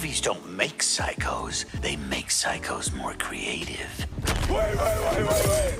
Movies don't make psychos, they make psychos more creative. Wait.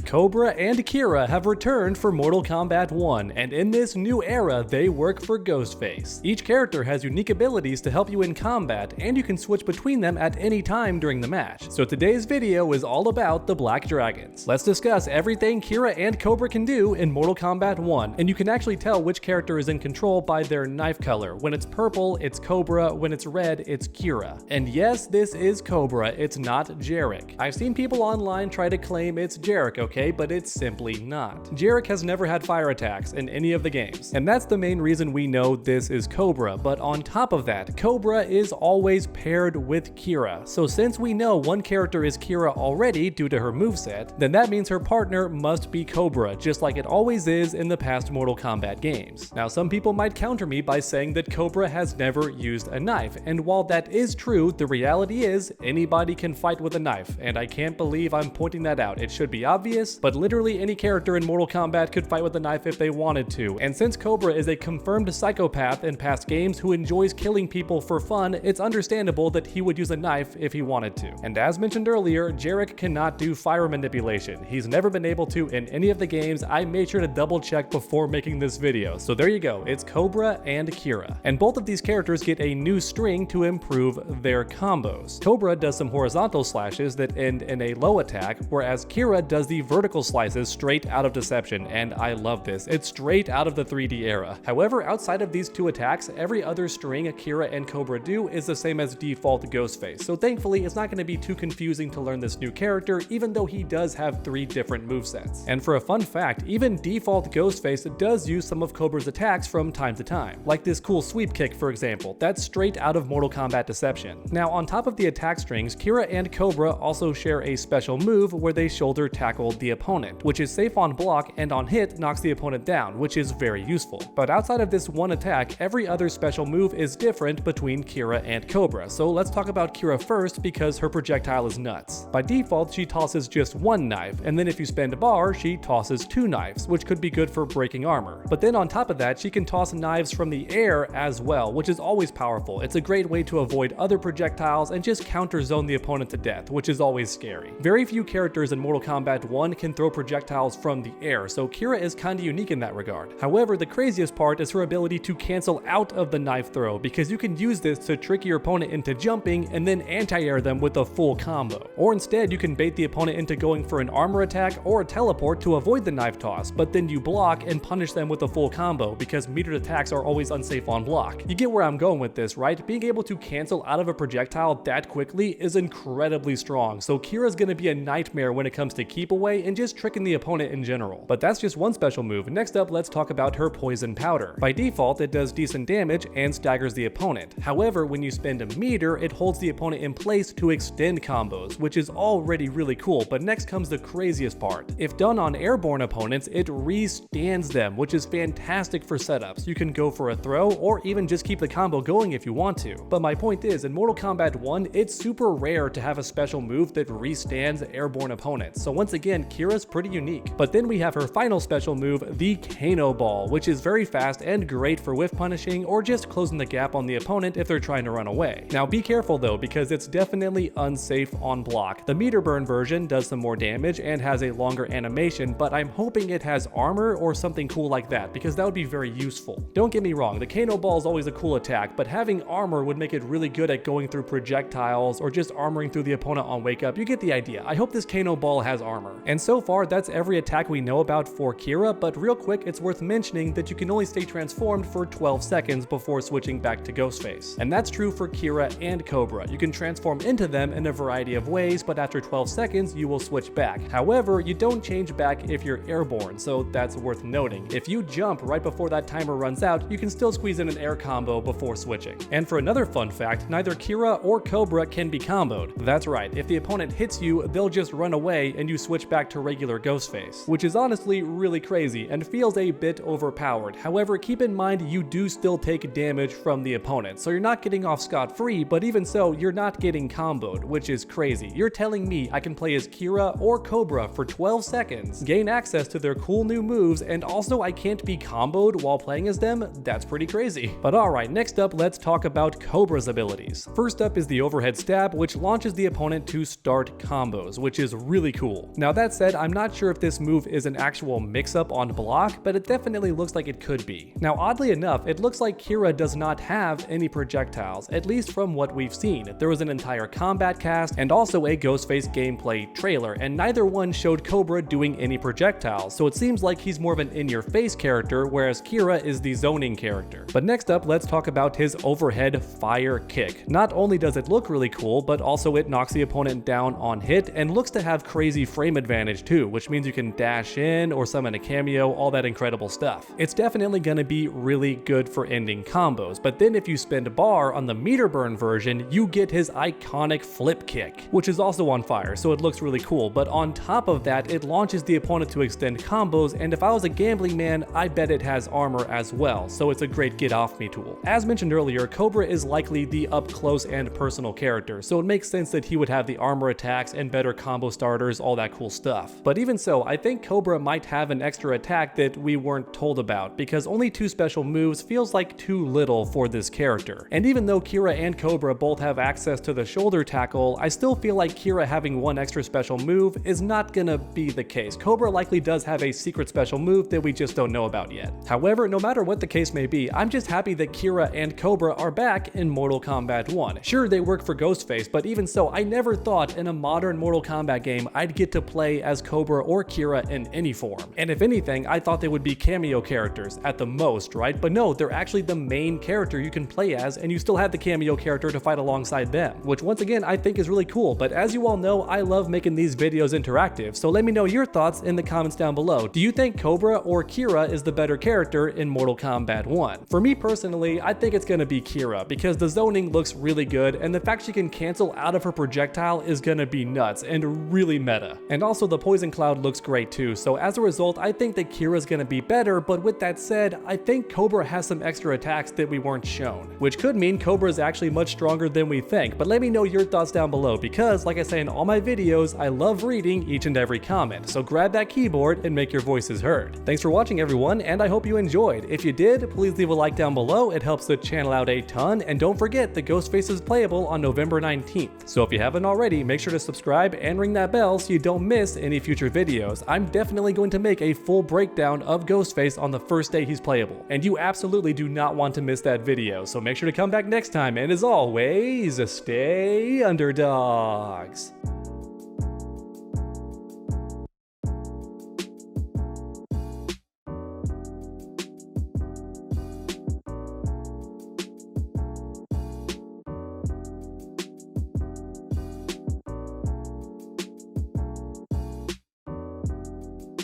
Cobra and Kira have returned for Mortal Kombat 1, and in this new era, they work for Ghostface. Each character has unique abilities to help you in combat, and you can switch between them at any time during the match. So today's video is all about the Black Dragons. Let's discuss everything Kira and Cobra can do in Mortal Kombat 1, and you can actually tell which character is in control by their knife color. When it's purple, it's Cobra, when it's red, it's Kira. And yes, this is Cobra, it's not Jarek. I've seen people online try to claim it's Jarek, okay, but it's simply not. Jarek has never had fire attacks in any of the games, and that's the main reason we know this is Cobra. But on top of that, Cobra is always paired with Kira. So since we know one character is Kira already due to her moveset, then that means her partner must be Cobra, just like it always is in the past Mortal Kombat games. Now, some people might counter me by saying that Cobra has never used a knife, and while that is true, the reality is anybody can fight with a knife, and I can't believe I'm pointing that out. It should be obvious, but literally any character in Mortal Kombat could fight with a knife if they wanted to. And since Cobra is a confirmed psychopath in past games who enjoys killing people for fun, it's understandable that he would use a knife if he wanted to. And as mentioned earlier, Jarek cannot do fire manipulation. He's never been able to in any of the games. I made sure to double check before making this video. So there you go, it's Cobra and Kira. And both of these characters get a new string to improve their combos. Cobra does some horizontal slashes that end in a low attack, whereas Kira does the vertical slices straight out of Deception, and I love this. It's straight out of the 3D era. However, outside of these two attacks, every other string Kira and Cobra do is the same as default Ghostface, so thankfully it's not going to be too confusing to learn this new character, even though he does have 3 different movesets. And for a fun fact, even default Ghostface does use some of Cobra's attacks from time to time, like this cool sweep kick for example. That's straight out of Mortal Kombat Deception. Now, on top of the attack strings, Kira and Cobra also share a special move where they shoulder tackle the opponent, which is safe on block and on hit knocks the opponent down, which is very useful. But outside of this one attack, every other special move is different between Kira and Cobra. So let's talk about Kira first because her projectile is nuts. By default, she tosses just one knife, and then if you spend a bar, she tosses 2 knives, which could be good for breaking armor. But then on top of that, she can toss knives from the air as well, which is always powerful. It's a great way to avoid other projectiles and just counter zone the opponent to death, which is always scary. Very few characters in Mortal Kombat 1 can throw projectiles from the air, so Kira is kinda unique in that regard. However, the craziest part is her ability to cancel out of the knife throw, because you can use this to trick your opponent into jumping and then anti-air them with a full combo. Or instead, you can bait the opponent into going for an armor attack or a teleport to avoid the knife toss, but then you block and punish them with a full combo, because metered attacks are always unsafe on block. You get where I'm going with this, right? Being able to cancel out of a projectile that quickly is incredibly strong, so Kira's gonna be a nightmare when it comes to keep away and just tricking the opponent in general. But that's just one special move. Next up, let's talk about her poison powder. By default, it does decent damage and staggers the opponent. However, when you spend a meter, it holds the opponent in place to extend combos, which is already really cool. But next comes the craziest part. If done on airborne opponents, it re-stands them, which is fantastic for setups. You can go for a throw or even just keep the combo going if you want to. But my point is, in Mortal Kombat 1, it's super rare to have a special move that re-stands airborne opponents. So once again, Kira's pretty unique. But then we have her final special move, the Kano Ball, which is very fast and great for whiff punishing or just closing the gap on the opponent if they're trying to run away. Now be careful though, because it's definitely unsafe on block. The meter burn version does some more damage and has a longer animation, but I'm hoping it has armor or something cool like that, because that would be very useful. Don't get me wrong, the Kano Ball is always a cool attack, but having armor would make it really good at going through projectiles or just armoring through the opponent on wake up. You get the idea. I hope this Kano Ball has armor. And so far, that's every attack we know about for Kira, but real quick, it's worth mentioning that you can only stay transformed for 12 seconds before switching back to Ghostface. And that's true for Kira and Cobra. You can transform into them in a variety of ways, but after 12 seconds, you will switch back. However, you don't change back if you're airborne, so that's worth noting. If you jump right before that timer runs out, you can still squeeze in an air combo before switching. And for another fun fact, neither Kira or Cobra can be comboed. That's right, if the opponent hits you, they'll just run away and you switch back to regular Ghostface, which is honestly really crazy and feels a bit overpowered. However, keep in mind you do still take damage from the opponent, so you're not getting off scot-free, but even so, you're not getting comboed, which is crazy. You're telling me I can play as Kira or Cobra for 12 seconds, gain access to their cool new moves, and also I can't be comboed while playing as them? That's pretty crazy. But alright, next up, let's talk about Cobra's abilities. First up is the overhead stab, which launches the opponent to start combos, which is really cool. Now that said, I'm not sure if this move is an actual mix-up on block, but it definitely looks like it could be. Now oddly enough, it looks like Kira does not have any projectiles, at least from what we've seen. There was an entire combat cast and also a Ghostface gameplay trailer, and neither one showed Cobra doing any projectiles, so it seems like he's more of an in-your-face character, whereas Kira is the zoning character. But next up, let's talk about his overhead fire kick. Not only does it look really cool, but also it knocks the opponent down on hit and looks to have crazy frame advantage too, which means you can dash in or summon a cameo, all that incredible stuff. It's definitely gonna be really good for ending combos, but then if you spend bar on the meter burn version, you get his iconic flip kick, which is also on fire, so it looks really cool. But on top of that, it launches the opponent to extend combos, and if I was a gambling man, I bet it has armor as well, so it's a great get off me tool. As mentioned earlier, Cobra is likely the up close and personal character, so it makes sense that he would have the armor attacks and better combo starters, all that cool stuff. But even so, I think Cobra might have an extra attack that we weren't told about, because only 2 special moves feels like too little for this character. And even though Kira and Cobra both have access to the shoulder tackle, I still feel like Kira having 1 extra special move is not gonna be the case. Cobra likely does have a secret special move that we just don't know about yet. However, no matter what the case may be, I'm just happy that Kira and Cobra are back in Mortal Kombat 1. Sure, they work for Ghostface, but even so, I never thought in a modern Mortal Kombat game I'd get to play as Cobra or Kira in any form. And if anything, I thought they would be cameo characters at the most, right? But no, they're actually the main character you can play as, and you still have the cameo character to fight alongside them, which once again I think is really cool. But as you all know, I love making these videos interactive, so let me know your thoughts in the comments down below. Do you think Cobra or Kira is the better character in Mortal Kombat 1? For me personally, I think it's gonna be Kira, because the zoning looks really good, and the fact she can cancel out of her projectile is gonna be nuts and really meta. And also the poison cloud looks great too, so as a result, I think that Kira's gonna be better. But with that said, I think Cobra has some extra attacks that we weren't shown, which could mean Cobra is actually much stronger than we think. But let me know your thoughts down below, because like I say in all my videos, I love reading each and every comment, so grab that keyboard and make your voices heard. Thanks for watching everyone, and I hope you enjoyed. If you did, please leave a like down below, it helps the channel out a ton, and don't forget the Ghostface is playable on November 19th. So if you haven't already, make sure to subscribe and ring that bell so you don't miss any future videos. I'm definitely going to make a full breakdown of Ghostface on the first day he's playable, and you absolutely do not want to miss that video, so make sure to come back next time, and as always, stay underdogs.